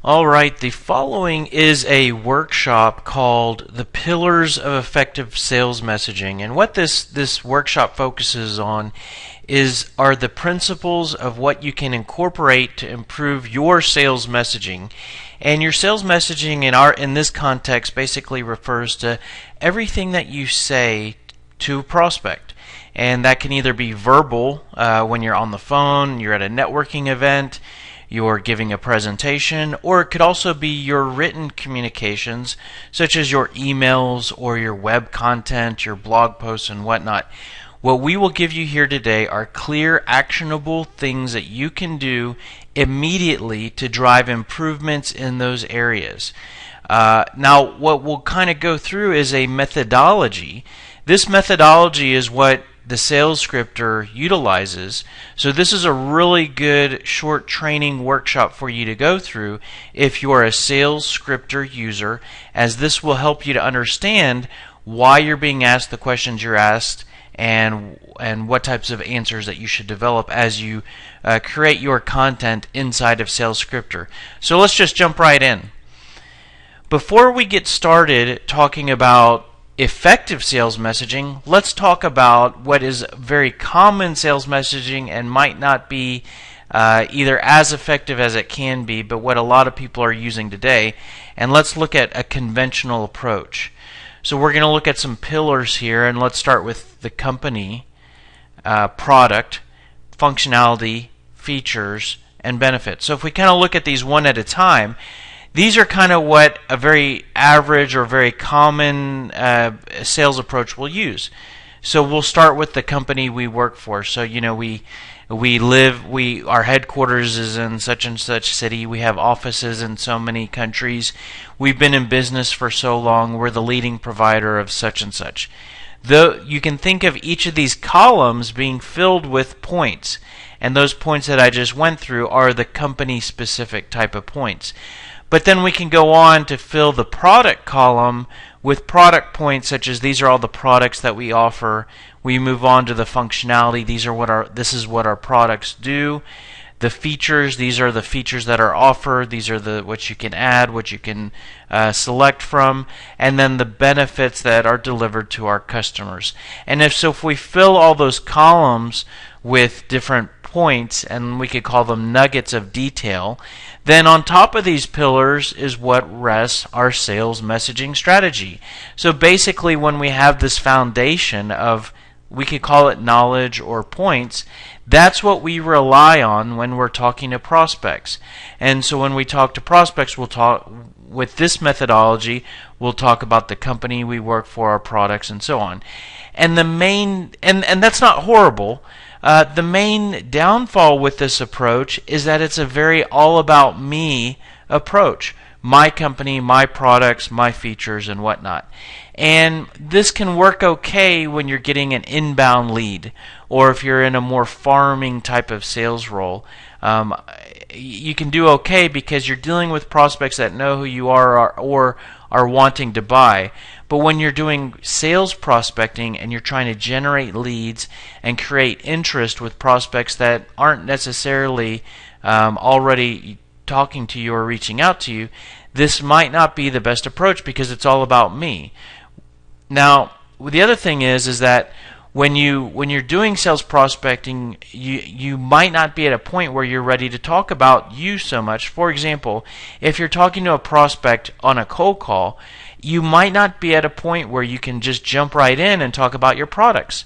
Alright, the following is a workshop called The Pillars of Effective Sales Messaging. And what this workshop focuses on are the principles of what you can incorporate to improve your sales messaging. And your sales messaging in this context basically refers to everything that you say to a prospect. And that can either be verbal when you're on the phone, you're at a networking event, you're giving a presentation, or it could also be your written communications, such as your emails or your web content, your blog posts, and whatnot. What we will give you here today are clear, actionable things that you can do immediately to drive improvements in those areas. Now, what we'll kind of go through is a methodology. This methodology is what the sales scripter utilizes. So this is a really good short training workshop for you to go through if you're a sales scripter user, as this will help you to understand why you're being asked the questions you're asked and what types of answers that you should develop as you create your content inside of Sales Scripter. So let's just jump right in. Before we get started talking about effective sales messaging, let's talk about what is very common sales messaging and might not be either as effective as it can be, but what a lot of people are using today. And let's look at a conventional approach. So we're going to look at some pillars here, and let's start with the company, product, functionality, features, and benefits. So if we kind of look at these one at a time, these are kind of what a very average or very common sales approach will use. So we'll start with the company we work for. So our headquarters is in such and such city. We have offices in so many countries. We've been in business for so long. We're the leading provider of such and such. Though you can think of each of these columns being filled with points, and those points that I just went through are the company-specific type of points. But then we can go on to fill the product column with product points, such as these are all the products that we offer. We move on to the functionality. This is what our products do. The features, these are the features that are offered. These are what you can add, what you can select from, and then the benefits that are delivered to our customers. And if we fill all those columns with different points, and we could call them nuggets of detail, then on top of these pillars is what rests our sales messaging strategy. So basically, when we have this foundation of, we could call it knowledge or points, that's what we rely on when we're talking to prospects. And so when we talk to prospects, we'll talk with this methodology, we'll talk about the company we work for, our products, and so on. And and that's not horrible. The main downfall with this approach is that it's a very all about me approach. My company, my products, my features, and whatnot. And this can work okay when you're getting an inbound lead, or if you're in a more farming type of sales role. You can do okay because you're dealing with prospects that know who you are or are wanting to buy. But when you're doing sales prospecting and you're trying to generate leads and create interest with prospects that aren't necessarily already talking to you or reaching out to you, this might not be the best approach because it's all about me. Now, the other thing is that when you're doing sales prospecting, you might not be at a point where you're ready to talk about you so much. For example, if you're talking to a prospect on a cold call, you might not be at a point where you can just jump right in and talk about your products.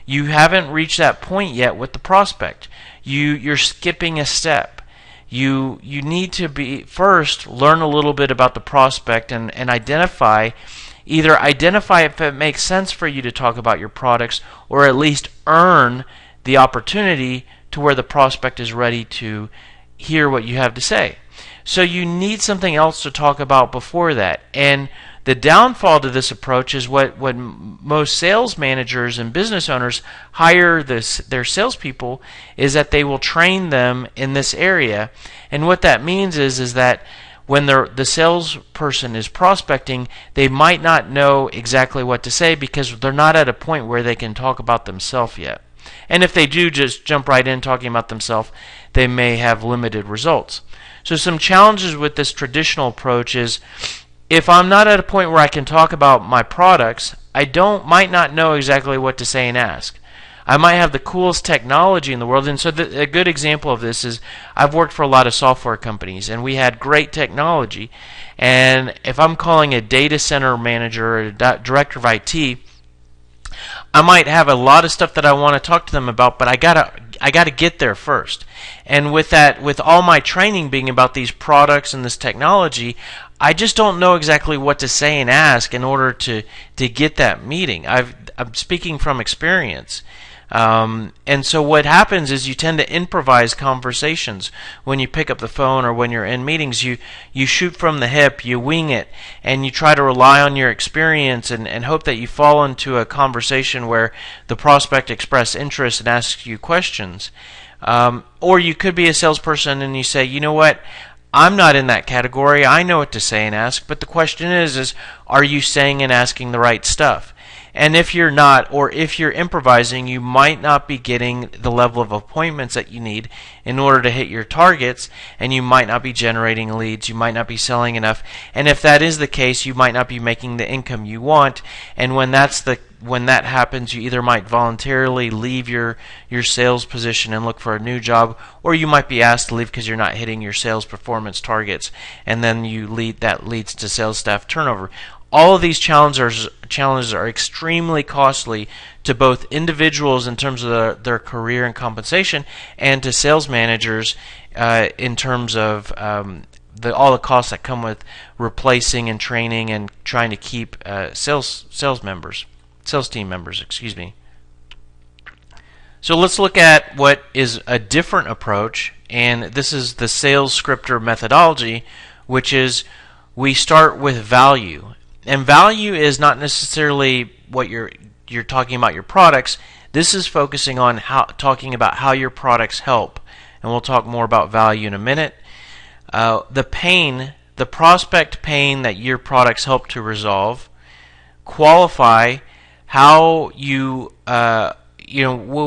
You haven't reached that point yet with the prospect. You're skipping a step. You need to first learn a little bit about the prospect and identify if it makes sense for you to talk about your products, or at least earn the opportunity to where the prospect is ready to hear what you have to say. So you need something else to talk about before that. And the downfall to this approach is what most sales managers and business owners hire their salespeople is that they will train them in this area. And what that means is that when the salesperson is prospecting, they might not know exactly what to say because they're not at a point where they can talk about themselves yet. And if they do just jump right in talking about themselves, they may have limited results. So some challenges with this traditional approach is, if I'm not at a point where I can talk about my products, might not know exactly what to say and ask. I might have the coolest technology in the world, and so a good example of this is I've worked for a lot of software companies, and we had great technology. And if I'm calling a data center manager or a director of IT, I might have a lot of stuff that I want to talk to them about, but I gotta get there first. And with all my training being about these products and this technology, I just don't know exactly what to say and ask in order to get that meeting. I'm speaking from experience. And so what happens is you tend to improvise conversations when you pick up the phone or when you're in meetings. You shoot from the hip, you wing it, and you try to rely on your experience and hope that you fall into a conversation where the prospect expresses interest and asks you questions. Or you could be a salesperson and you say, you know what, I'm not in that category. I know what to say and ask, but the question is are you saying and asking the right stuff? And if you're not, or if you're improvising, you might not be getting the level of appointments that you need in order to hit your targets, and you might not be generating leads, you might not be selling enough. And if that is the case, you might not be making the income you want. And when that happens, you either might voluntarily leave your sales position and look for a new job, or you might be asked to leave because you're not hitting your sales performance targets, and then that leads to sales staff turnover. All of these challenges are extremely costly to both individuals in terms of their career and compensation, and to sales managers in terms of all the costs that come with replacing and training and trying to keep sales team members. So let's look at what is a different approach, and this is the sales scripter methodology, which is we start with value. And value is not necessarily what you're talking about your products. This is focusing on talking about how your products help, and we'll talk more about value in a minute. The prospect pain that your products help to resolve. Qualify how when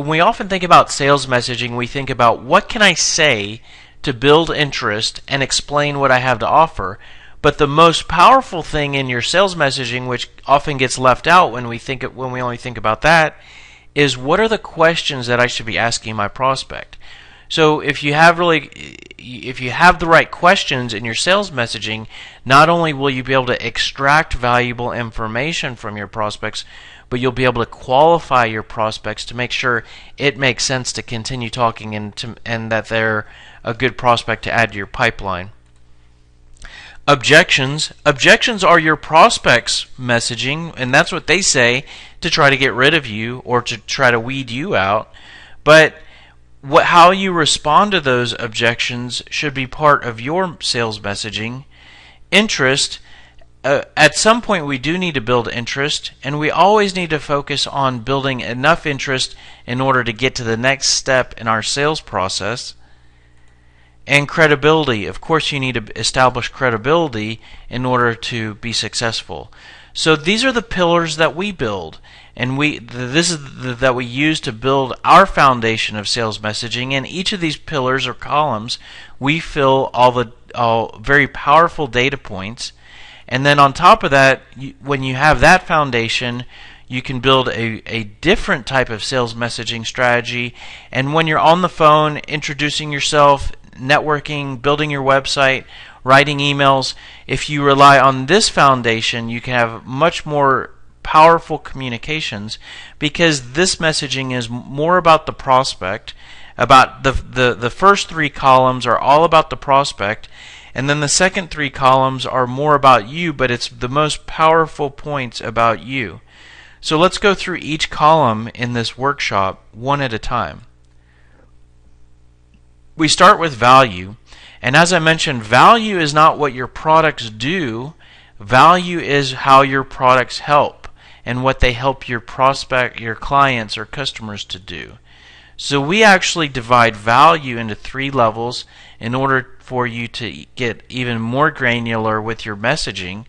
we often think about sales messaging, we think about what can I say to build interest and explain what I have to offer. But the most powerful thing in your sales messaging, which often gets left out when we only think about that, is what are the questions that I should be asking my prospect. So if you have the right questions in your sales messaging, not only will you be able to extract valuable information from your prospects, but you'll be able to qualify your prospects to make sure it makes sense to continue talking and that they're a good prospect to add to your pipeline. Objections are your prospects' messaging, and that's what they say to try to get rid of you or to try to weed you out. But how you respond to those objections should be part of your sales messaging. Interest, at some point we do need to build interest, and we always need to focus on building enough interest in order to get to the next step in our sales process. And credibility. Of course, you need to establish credibility in order to be successful. So these are the pillars that we build, and that we use to build our foundation of sales messaging. And each of these pillars or columns, we fill all very powerful data points. And then on top of that, when you have that foundation, you can build a different type of sales messaging strategy. And when you're on the phone, introducing yourself, networking, building your website, writing emails, if you rely on this foundation, you can have much more powerful communications, because this messaging is more about the prospect. About the first three columns are all about the prospect, and then the second three columns are more about you, but it's the most powerful points about you. So let's go through each column in this workshop one at a time. We start with value, and as I mentioned, value is not what your products do. Value is how your products help and what they help your prospect, your clients or customers to do. So we actually divide value into 3 levels in order for you to get even more granular with your messaging.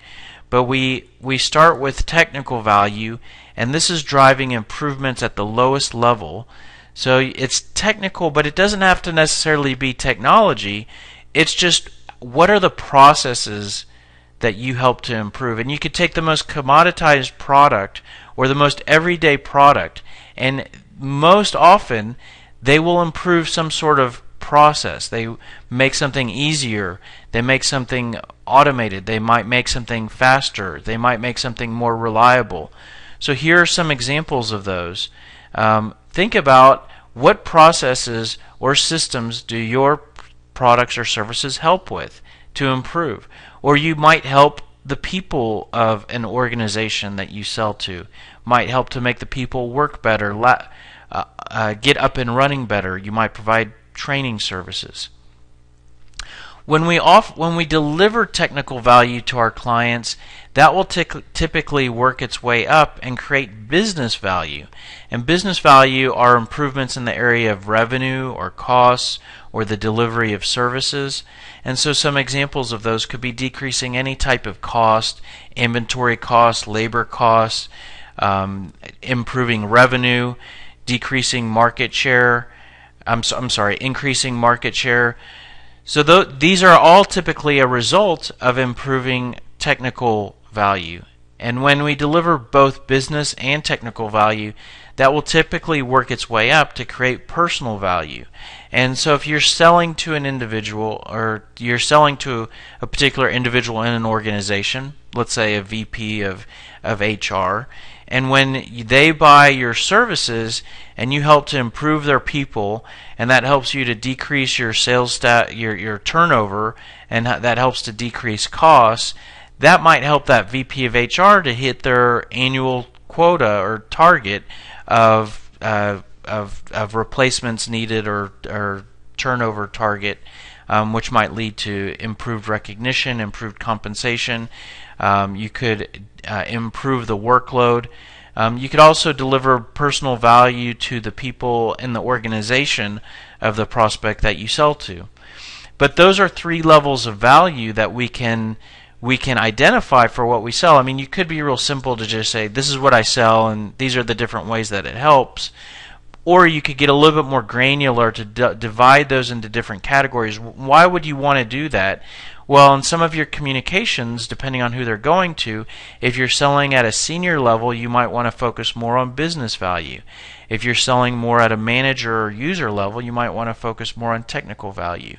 But we start with technical value, and this is driving improvements at the lowest level. So it's technical, but it doesn't have to necessarily be technology. It's just, what are the processes that you help to improve? And you could take the most commoditized product or the most everyday product, and most often they will improve some sort of process. They make something easier, they make something automated, they might make something faster, they might make something more reliable. So here are some examples of those. Think about, what processes or systems do your products or services help with to improve? Or you might help the people of an organization that you sell to, might help to make the people work better, get up and running better. You might provide training services. When we deliver technical value to our clients, that will typically work its way up and create business value. And business value are improvements in the area of revenue or costs or the delivery of services. And so some examples of those could be decreasing any type of cost, inventory costs, labor costs, improving revenue, decreasing market share. Increasing market share. So these are all typically a result of improving technical value. And when we deliver both business and technical value, that will typically work its way up to create personal value. And so if you're selling to an individual, or you're selling to a particular individual in an organization, let's say a VP of HR, and when they buy your services and you help to improve their people, and that helps you to decrease your sales your turnover, and that helps to decrease costs, that might help that VP of HR to hit their annual quota or target of replacements needed, or turnover target, which might lead to improved recognition, improved compensation. You could improve the workload. You could also deliver personal value to the people in the organization of the prospect that you sell to. But those are three levels of value that we can identify for what we sell. I mean, you could be real simple to just say, this is what I sell and these are the different ways that it helps. Or you could get a little bit more granular to divide those into different categories. Why would you want to do that? Well, in some of your communications, depending on who they're going to, if you're selling at a senior level, you might want to focus more on business value. If you're selling more at a manager or user level, you might want to focus more on technical value.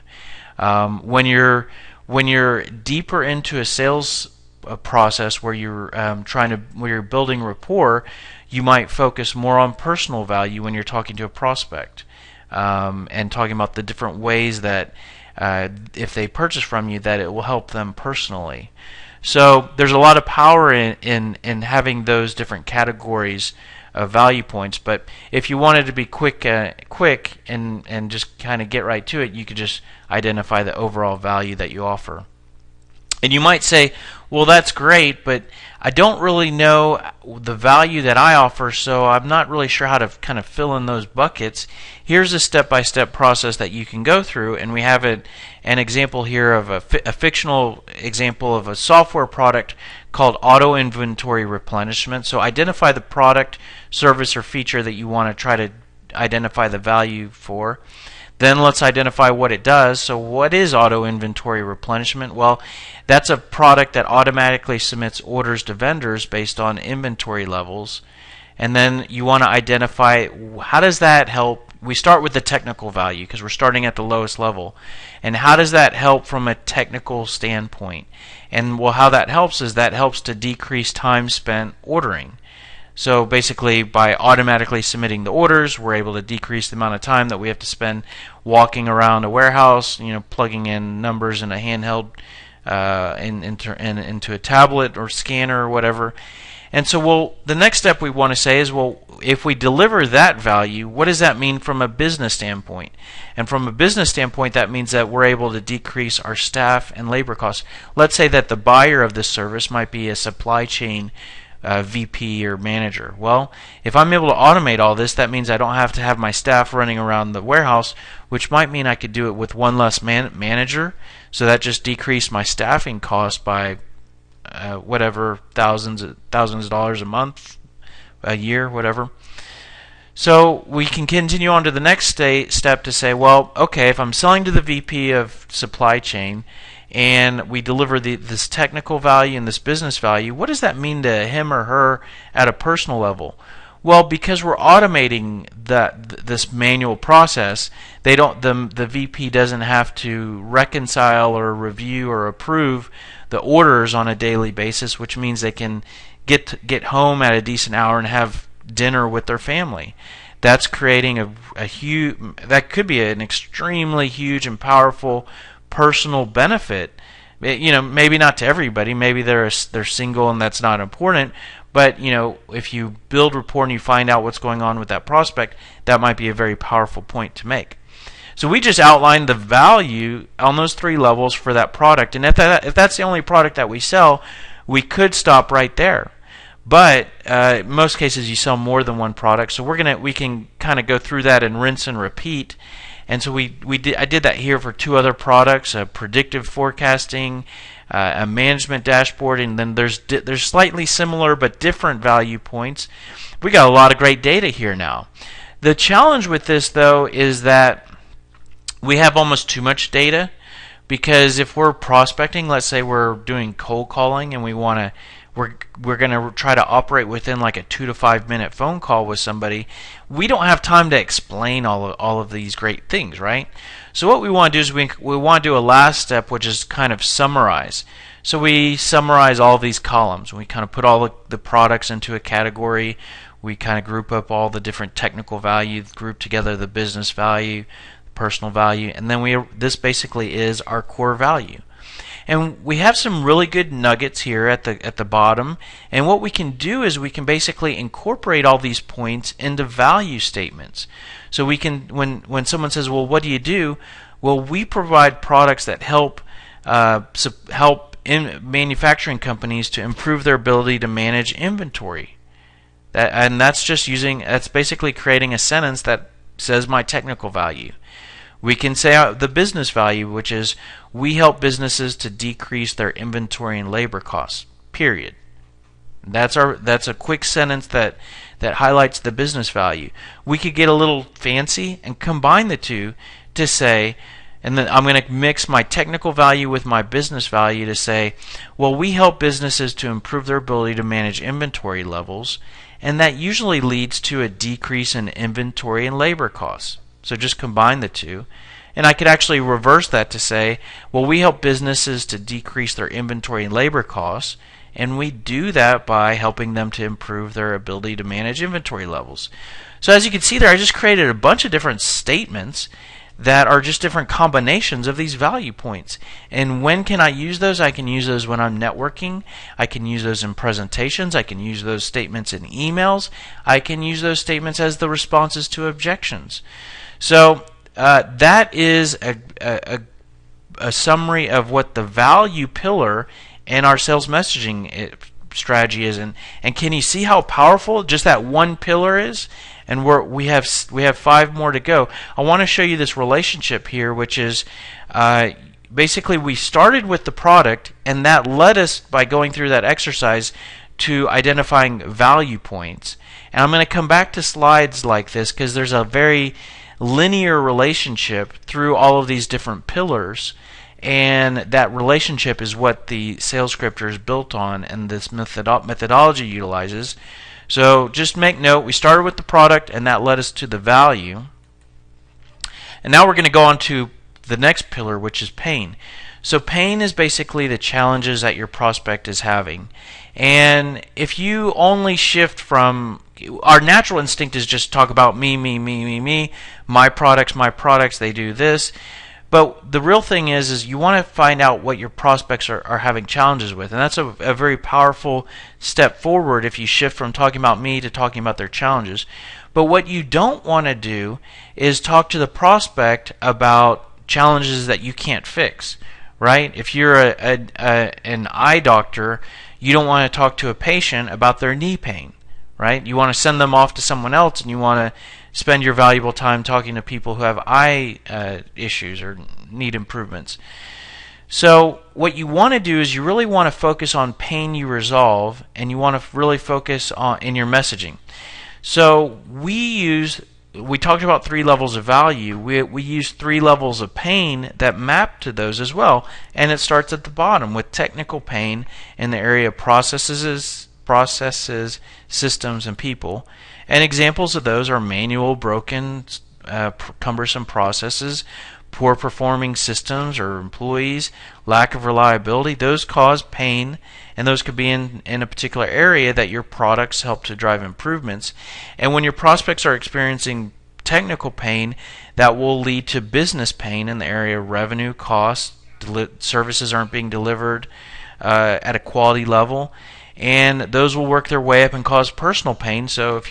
When you're deeper into a sales process where you're where you're building rapport, you might focus more on personal value when you're talking to a prospect, and talking about the different ways that if they purchase from you, that it will help them personally. So there's a lot of power in having those different categories of value points. But if you wanted to be quick and just kind of get right to it, you could just identify the overall value that you offer. And you might say, well, that's great, but I don't really know the value that I offer, so I'm not really sure how to kind of fill in those buckets. Here's a step-by-step process that you can go through, and we have an example here of a fictional example of a software product called auto inventory replenishment. So identify the product, service, or feature that you want to try to identify the value for. Then let's identify what it does. So what is auto inventory replenishment? Well, that's a product that automatically submits orders to vendors based on inventory levels. And then you want to identify, how does that help? We start with the technical value because we're starting at the lowest level. And how does that help from a technical standpoint? And well, how that helps is that helps to decrease time spent ordering. So basically, by automatically submitting the orders, we're able to decrease the amount of time that we have to spend walking around a warehouse, plugging in numbers in a handheld, into a tablet or scanner or whatever. And so, the next step we want to say is, if we deliver that value, what does that mean from a business standpoint? And from a business standpoint, that means that we're able to decrease our staff and labor costs. Let's say that the buyer of this service might be a supply chain VP or manager. Well, if I'm able to automate all this, that means I don't have to have my staff running around the warehouse, which might mean I could do it with one less manager. So that just decreased my staffing cost by whatever, thousands of dollars a month, a year, whatever. So we can continue on to the next step to say, well, okay, if I'm selling to the VP of supply chain and we deliver this technical value and this business value, what does that mean to him or her at a personal level? Well, because we're automating this manual process, the VP doesn't have to reconcile or review or approve the orders on a daily basis, which means they can get home at a decent hour and have dinner with their family. That's creating a huge, that could be an extremely huge and powerful personal benefit. Maybe not to everybody. Maybe they're single and that's not important. But if you build rapport and you find out what's going on with that prospect, that might be a very powerful point to make. So we just outlined the value on those 3 levels for that product, and if that's the only product that we sell, we could stop right there. But in most cases, you sell more than one product, so we can kind of go through that and rinse and repeat. And so I did that here for 2 other products: predictive forecasting, a management dashboard, and then there's slightly similar but different value points. We got a lot of great data here now. The challenge with this, though, is that we have almost too much data, because if we're prospecting, let's say we're doing cold calling and we're going to try to operate within like a 2 to 5 minute phone call with somebody, we don't have time to explain all of these great things, right? So what we want to do is we want to do a last step, which is kind of summarize. So we summarize all of these columns. We kind of put all the products into a category. We kind of group up all the different technical value, group together the business value, personal value, and then this basically is our core value. And we have some really good nuggets here at the bottom, and what we can do is we can basically incorporate all these points into value statements. So we can, when someone says, well, what do you do? Well, we provide products that help in manufacturing companies to improve their ability to manage inventory. That's basically creating a sentence that says my technical value. We can say the business value, which is we help businesses to decrease their inventory and labor costs, period. That's a quick sentence that highlights the business value. We could get a little fancy and combine the two to say, and then I'm going to mix my technical value with my business value to say, well, we help businesses to improve their ability to manage inventory levels, and that usually leads to a decrease in inventory and labor costs. So just combine the two. And I could actually reverse that to say, well, we help businesses to decrease their inventory and labor costs, and we do that by helping them to improve their ability to manage inventory levels. So as you can see there, I just created a bunch of different statements that are just different combinations of these value points. And when can I use those? I can use those when I'm networking. I can use those in presentations. I can use those statements in emails. I can use those statements as the responses to objections. So that is a summary of what the value pillar in our sales messaging strategy is. And can you see how powerful just that one pillar is? And we have 5 more to go. I want to show you this relationship here, which is basically we started with the product, and that led us, by going through that exercise, to identifying value points. And I'm going to come back to slides like this because there's a very linear relationship through all of these different pillars, and that relationship is what the sales scripter is built on and this methodology utilizes. So just make note, we started with the product and that led us to the value, and now we're going to go on to the next pillar, which is pain. So pain is basically the challenges that your prospect is having. And if you only shift from, our natural instinct is just talk about me, my products, they do this. But the real thing is you want to find out what your prospects are having challenges with. And that's a very powerful step forward if you shift from talking about me to talking about their challenges. But what you don't want to do is talk to the prospect about challenges that you can't fix, right? If you're an eye doctor, you don't want to talk to a patient about their knee pain, right? You want to send them off to someone else, and you want to spend your valuable time talking to people who have eye issues or need improvements. So what you want to do is you really want to focus on pain you resolve, and you want to really focus on in your messaging. So we talked about 3 levels of value. We use 3 levels of pain that map to those as well, and it starts at the bottom with technical pain in the area of processes, systems, and people. And examples of those are manual, broken, cumbersome processes, poor performing systems or employees, lack of reliability. Those cause pain, and those could be in a particular area that your products help to drive improvements. And when your prospects are experiencing technical pain, that will lead to business pain in the area of revenue, costs, services aren't being delivered at a quality level, and those will work their way up and cause personal pain. So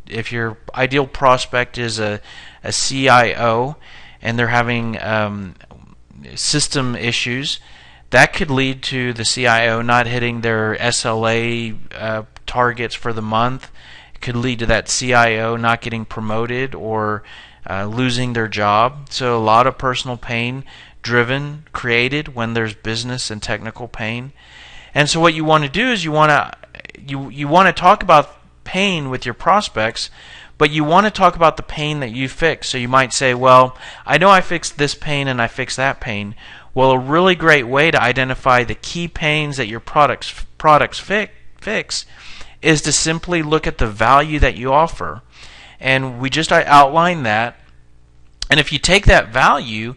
if your ideal prospect is a CIO and they're having system issues, that could lead to the CIO not hitting their SLA targets for the month. It could lead to that CIO not getting promoted or losing their job. So a lot of personal pain created when there's business and technical pain. And so what you want to do is you want to talk about pain with your prospects, but you want to talk about the pain that you fix. So you might say, well, I know I fixed this pain and I fixed that pain. Well, a really great way to identify the key pains that your products fix is to simply look at the value that you offer. And we just outlined that. And if you take that value,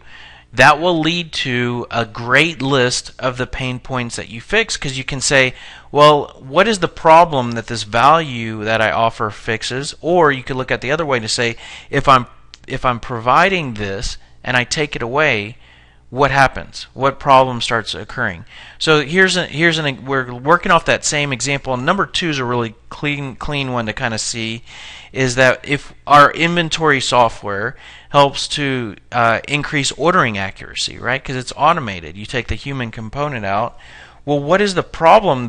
that will lead to a great list of the pain points that you fix, because you can say, well, what is the problem that this value that I offer fixes? Or you could look at the other way to say, if I'm providing this and I take it away, what happens? What problem starts occurring? So we're working off that same example. And number 2 is a really clean one to kind of see, is that if our inventory software helps to increase ordering accuracy, right? Because it's automated. You take the human component out. Well, what is the problem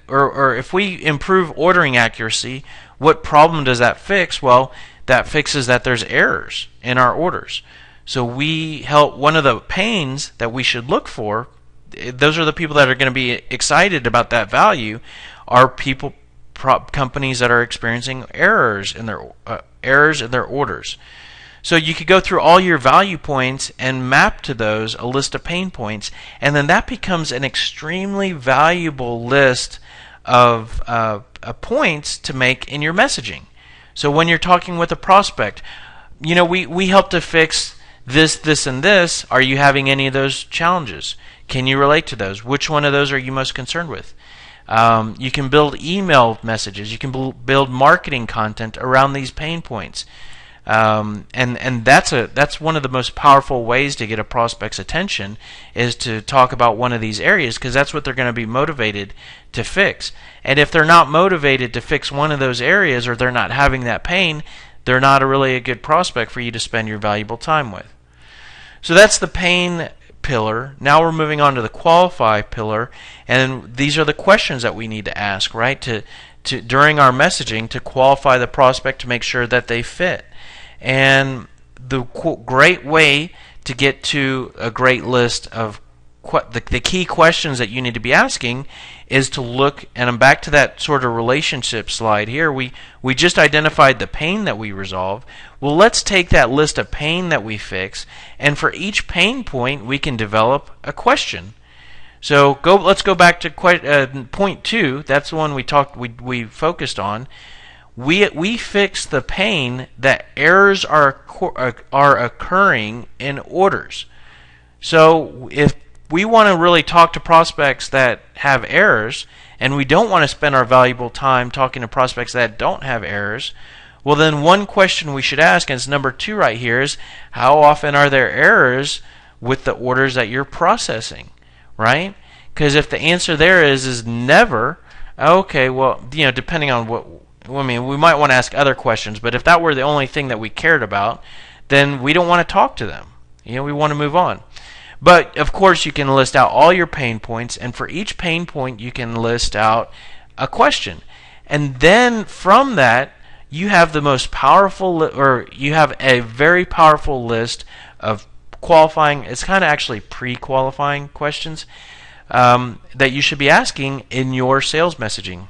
or if we improve ordering accuracy, what problem does that fix? Well, that fixes that there's errors in our orders. So we help. One of the pains that we should look for, those are the people that are going to be excited about that value, are companies that are experiencing errors in their orders. So you could go through all your value points and map to those a list of pain points, and then that becomes an extremely valuable list of points to make in your messaging. So when you're talking with a prospect, we help to fix this, and this. Are you having any of those challenges? Can you relate to those? Which one of those are you most concerned with? You can build email messages. You can build marketing content around these pain points. And that's one of the most powerful ways to get a prospect's attention, is to talk about one of these areas, because that's what they're going to be motivated to fix. And if they're not motivated to fix one of those areas, or they're not having that pain, they're not really a good prospect for you to spend your valuable time with. So that's the pain pillar. Now we're moving on to the qualify pillar, and these are the questions that we need to ask, right? To during our messaging, to qualify the prospect, to make sure that they fit. And the great way to get to a great list of the key questions that you need to be asking is to look, and I'm back to that sort of relationship slide here. We just identified the pain that we resolve. Well, let's take that list of pain that we fix, and for each pain point we can develop a question. So let's go back to point 2. That's the one we focused on. We fix the pain that errors are occurring in orders. So if we want to really talk to prospects that have errors, and we don't want to spend our valuable time talking to prospects that don't have errors, well, then one question we should ask, and it's number 2 right here, is how often are there errors with the orders that you're processing, right? Because if the answer there is never, okay, well, depending on we might want to ask other questions, but if that were the only thing that we cared about, then we don't want to talk to them. We want to move on. But of course, you can list out all your pain points, and for each pain point, you can list out a question. And then from that, you have the most powerful, or you have a very powerful list of qualifying. It's kind of actually pre-qualifying questions that you should be asking in your sales messaging.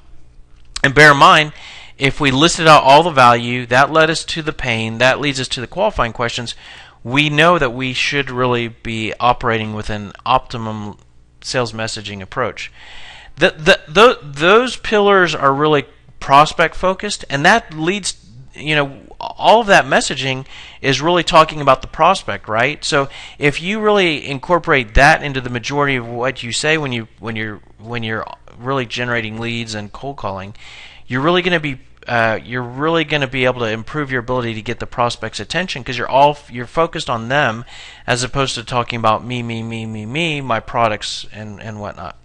And bear in mind, If we listed out all the value, that led us to the pain, that leads us to the qualifying questions, we know that we should really be operating with an optimum sales messaging approach. Those pillars are really prospect focused, and that leads, all of that messaging is really talking about the prospect, right? So if you really incorporate that into the majority of what you say when you're really generating leads and cold calling, you're really going to be able to improve your ability to get the prospect's attention, because you're focused on them as opposed to talking about me, my products and whatnot.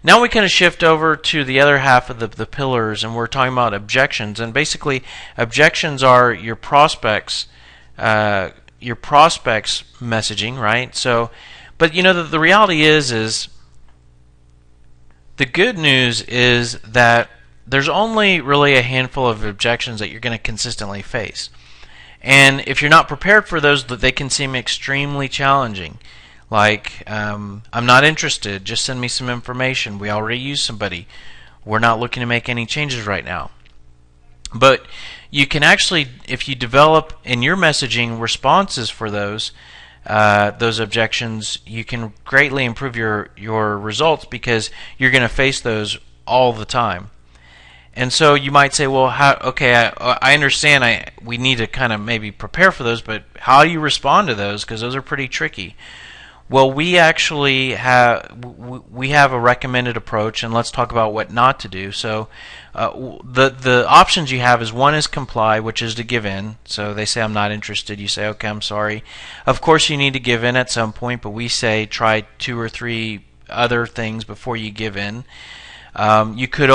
Now we kind of shift over to the other half of the pillars, and we're talking about objections. And basically, objections are your prospects messaging, right? So, but the reality is the good news is that there's only really a handful of objections that you're going to consistently face. And if you're not prepared for those, they can seem extremely challenging. Like, I'm not interested, just send me some information. We already use somebody. We're not looking to make any changes right now. But you can actually, if you develop in your messaging responses for those objections, you can greatly improve your results, because you're going to face those all the time. And so you might say, well, I understand we need to kind of maybe prepare for those, but how do you respond to those? Because those are pretty tricky. Well, we actually have a recommended approach, and let's talk about what not to do. So the options you have is, one is comply, which is to give in. So they say, I'm not interested. You say, okay, I'm sorry. Of course, you need to give in at some point, but we say try 2 or 3 other things before you give in. You could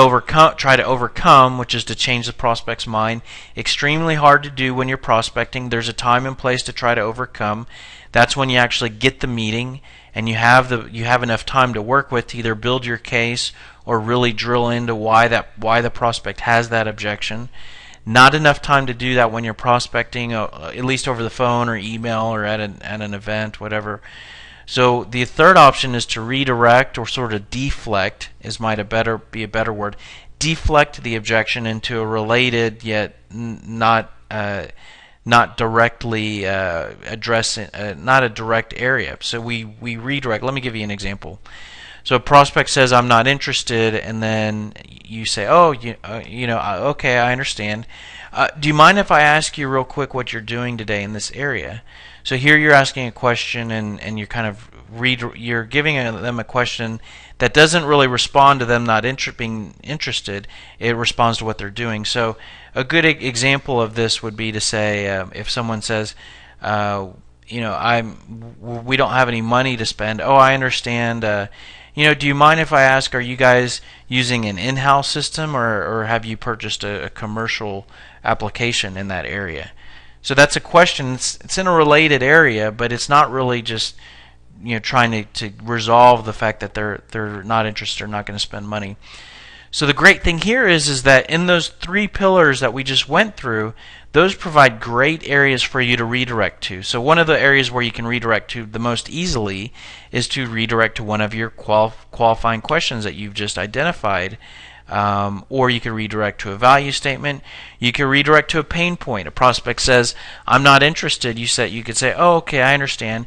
try to overcome, which is to change the prospect's mind. Extremely hard to do when you're prospecting. There's a time and place to try to overcome. That's when you actually get the meeting, and you have enough time to work with to either build your case or really drill into why the prospect has that objection. Not enough time to do that when you're prospecting, at least over the phone or email or at an event, whatever. So the third option is to redirect, or sort of deflect, be a better word. Deflect the objection into a related yet not directly addressing, not a direct area. So we redirect. Let me give you an example. So a prospect says, I'm not interested, and then you say, okay, I understand. Do you mind if I ask you real quick what you're doing today in this area? So here you're asking a question, and you're kind of you're giving them a question that doesn't really respond to them not being interested. It responds to what they're doing. So a good example of this would be to say, if someone says, we don't have any money to spend. Oh, I understand. Do you mind if I ask, are you guys using an in-house system, or have you purchased a commercial application in that area? So that's a question. It's in a related area, but it's not really just trying to resolve the fact that they're not interested or not going to spend money. So the great thing here is that in those 3 pillars that we just went through, those provide great areas for you to redirect to. So one of the areas where you can redirect to the most easily is to redirect to one of your qualifying questions that you've just identified. Or you could redirect to a value statement. You could redirect to a pain point. A prospect says, I'm not interested. You could say, oh, okay, I understand.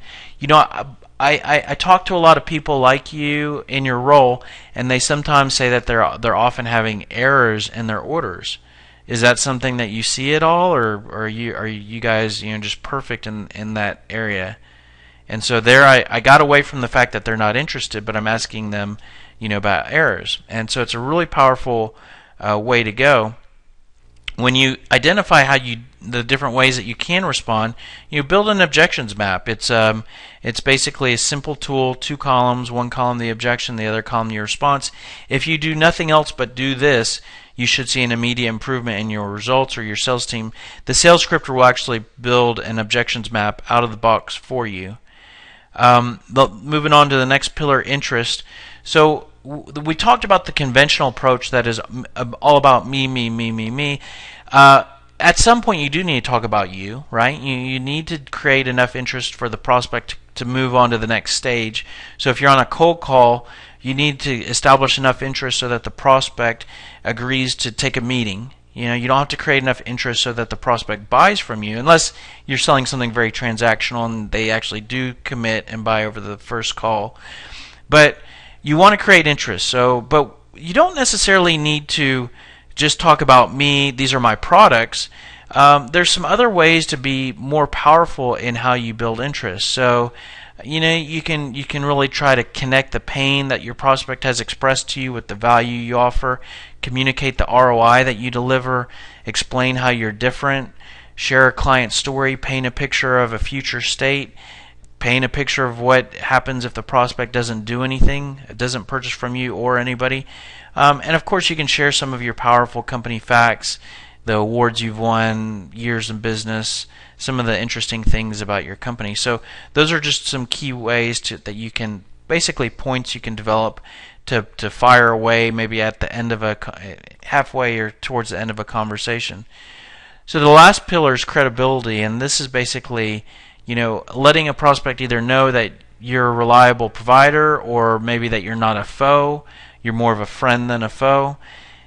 I talk to a lot of people like you in your role, and they sometimes say that they're often having errors in their orders. Is that something that you see at all, or are you guys just perfect in that area? And so there I got away from the fact that they're not interested, but I'm asking them about errors. And so it's a really powerful way to go. When you identify the different ways that you can respond, you build an objections map. It's basically a simple tool, 2 columns, 1 column the objection, the other column your response. If you do nothing else but do this, you should see an immediate improvement in your results or your sales team. The sales scripter will actually build an objections map out of the box for you. Moving on to the next pillar, interest. So we talked about the conventional approach that is all about me. At some point, you do need to talk about you, right? You need to create enough interest for the prospect to move on to the next stage. So if you're on a cold call, you need to establish enough interest so that the prospect agrees to take a meeting. You don't have to create enough interest so that the prospect buys from you, unless you're selling something very transactional and they actually do commit and buy over the first call. But you want to create interest. But you don't necessarily need to just talk about me, these are my products. There's some other ways to be more powerful in how you build interest. So, you can really try to connect the pain that your prospect has expressed to you with the value you offer, communicate the ROI that you deliver, explain how you're different, share a client story, paint a picture of a future state, paint a picture of what happens if the prospect doesn't do anything, doesn't purchase from you or anybody. And of course, you can share some of your powerful company facts, the awards you've won, years in business, some of the interesting things about your company. So those are just some key ways that you can, basically points you can develop to fire away maybe at the end of halfway or towards the end of a conversation. So the last pillar is credibility, and this is basically, letting a prospect either know that you're a reliable provider, or maybe that you're not a foe, you're more of a friend than a foe.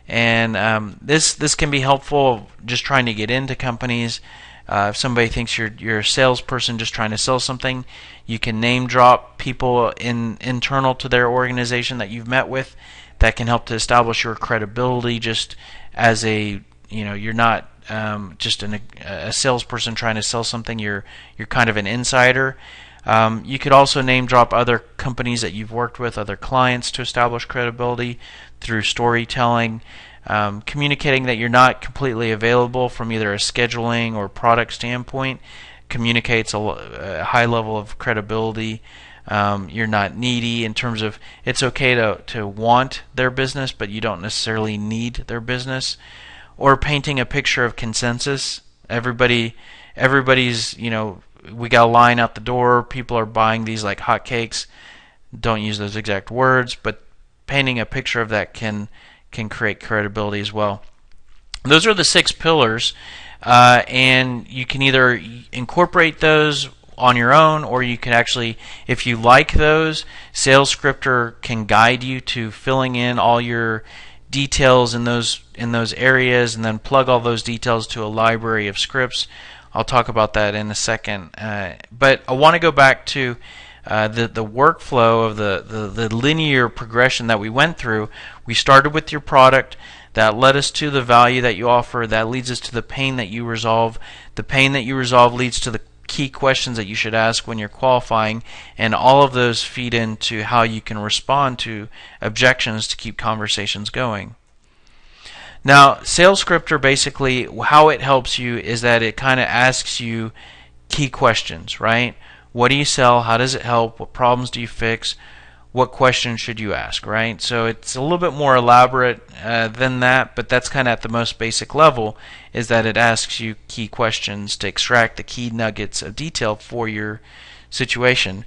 And this can be helpful just trying to get into companies. If somebody thinks you're a salesperson just trying to sell something, you can name drop people internal to their organization that you've met with. That can help to establish your credibility. Just as you're not just a salesperson trying to sell something. You're kind of an insider. You could also name drop other companies that you've worked with, other clients, to establish credibility through storytelling. Communicating that you're not completely available from either a scheduling or product standpoint communicates a high level of credibility. You're not needy in terms of it's okay to want their business, but you don't necessarily need their business. Or painting a picture of consensus. Everybody's, we got a line out the door. People are buying these like hotcakes. Don't use those exact words, but painting a picture of that can create credibility as well. Those are the 6 pillars, and you can either incorporate those on your own, or you can actually, if you like those, Sales Scripter can guide you to filling in all your details in those areas, and then plug all those details to a library of scripts. I'll talk about that in a second. But I want to go back to the workflow of the linear progression that we went through. We started with your product. That led us to the value that you offer. That leads us to the pain that you resolve. The pain that you resolve leads to the key questions that you should ask when you're qualifying, and all of those feed into how you can respond to objections to keep conversations going. Now, Sales Scripter, basically how it helps you is that it kind of asks you key questions, right? What do you sell? How does it help? What problems do you fix? What questions should you ask, right? So it's a little bit more elaborate than that, but that's kind of at the most basic level, is that it asks you key questions to extract the key nuggets of detail for your situation.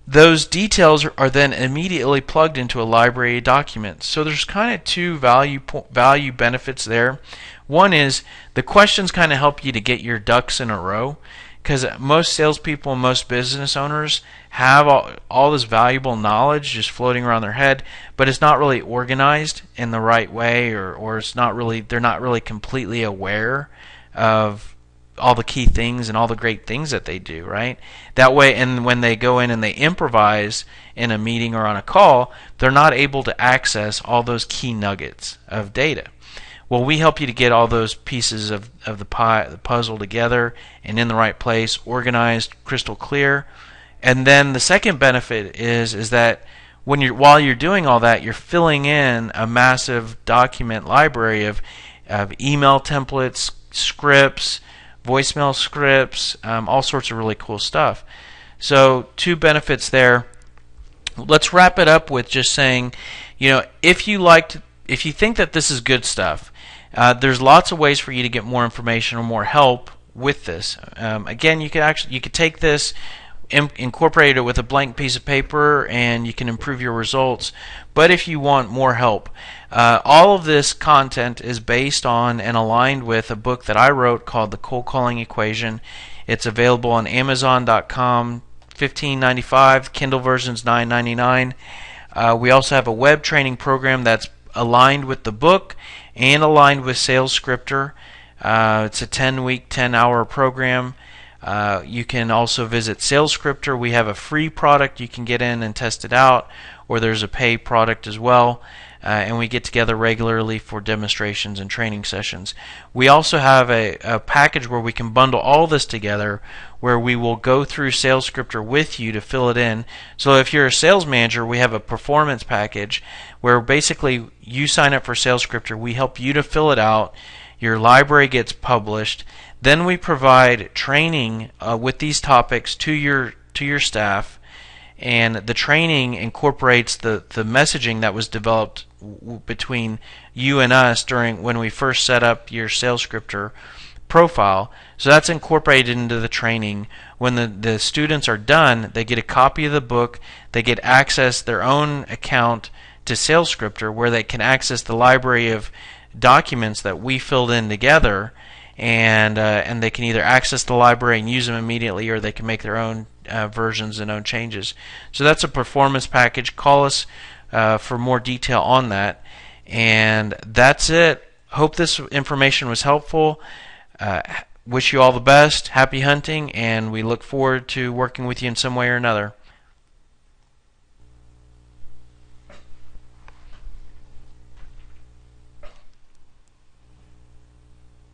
Those details are then immediately plugged into a library of documents. So there's kind of 2 value benefits there. One is the questions kind of help you to get your ducks in a row, because most salespeople and most business owners have all this valuable knowledge just floating around their head, but it's not really organized in the right way, or they're not really completely aware of all the key things and all the great things that they do, right? That way, and when they go in and they improvise in a meeting or on a call, they're not able to access all those key nuggets of data. Well, we help you to get all those pieces of the puzzle together and in the right place, organized, crystal clear. And then the second benefit is that while you're doing all that, you're filling in a massive document library of email templates, scripts, voicemail scripts, all sorts of really cool stuff. So 2 benefits there. Let's wrap it up with just saying, if you think that this is good stuff, there's lots of ways for you to get more information or more help with this. Again, you could take this, incorporate it with a blank piece of paper, and you can improve your results. But if you want more help, all of this content is based on and aligned with a book that I wrote called The Cold Calling Equation. It's available on Amazon.com, $15.95. Kindle version's $9.99. We also have a web training program that's aligned with the book and aligned with SalesScripter. It's a 10-week, 10-hour program. You can also visit SalesScripter. We have a free product you can get in and test it out, or there's a pay product as well. And we get together regularly for demonstrations and training sessions. We also have a package where we can bundle all this together, where we will go through SalesScripter with you to fill it in. So if you're a sales manager, we have a performance package where basically you sign up for SalesScripter, we help you to fill it out, your library gets published, then we provide training with these topics to your staff, and the training incorporates the messaging that was developed between you and us during when we first set up your SalesScripter profile. So that's incorporated into the training. When the students are done, they get a copy of the book, they get access their own account to SalesScripter where they can access the library of documents that we filled in together, and they can either access the library and use them immediately, or they can make their own versions and own changes. So that's a performance package. Call us for more detail on that. And that's it. Hope this information was helpful. Wish you all the best. Happy hunting, and we look forward to working with you in some way or another.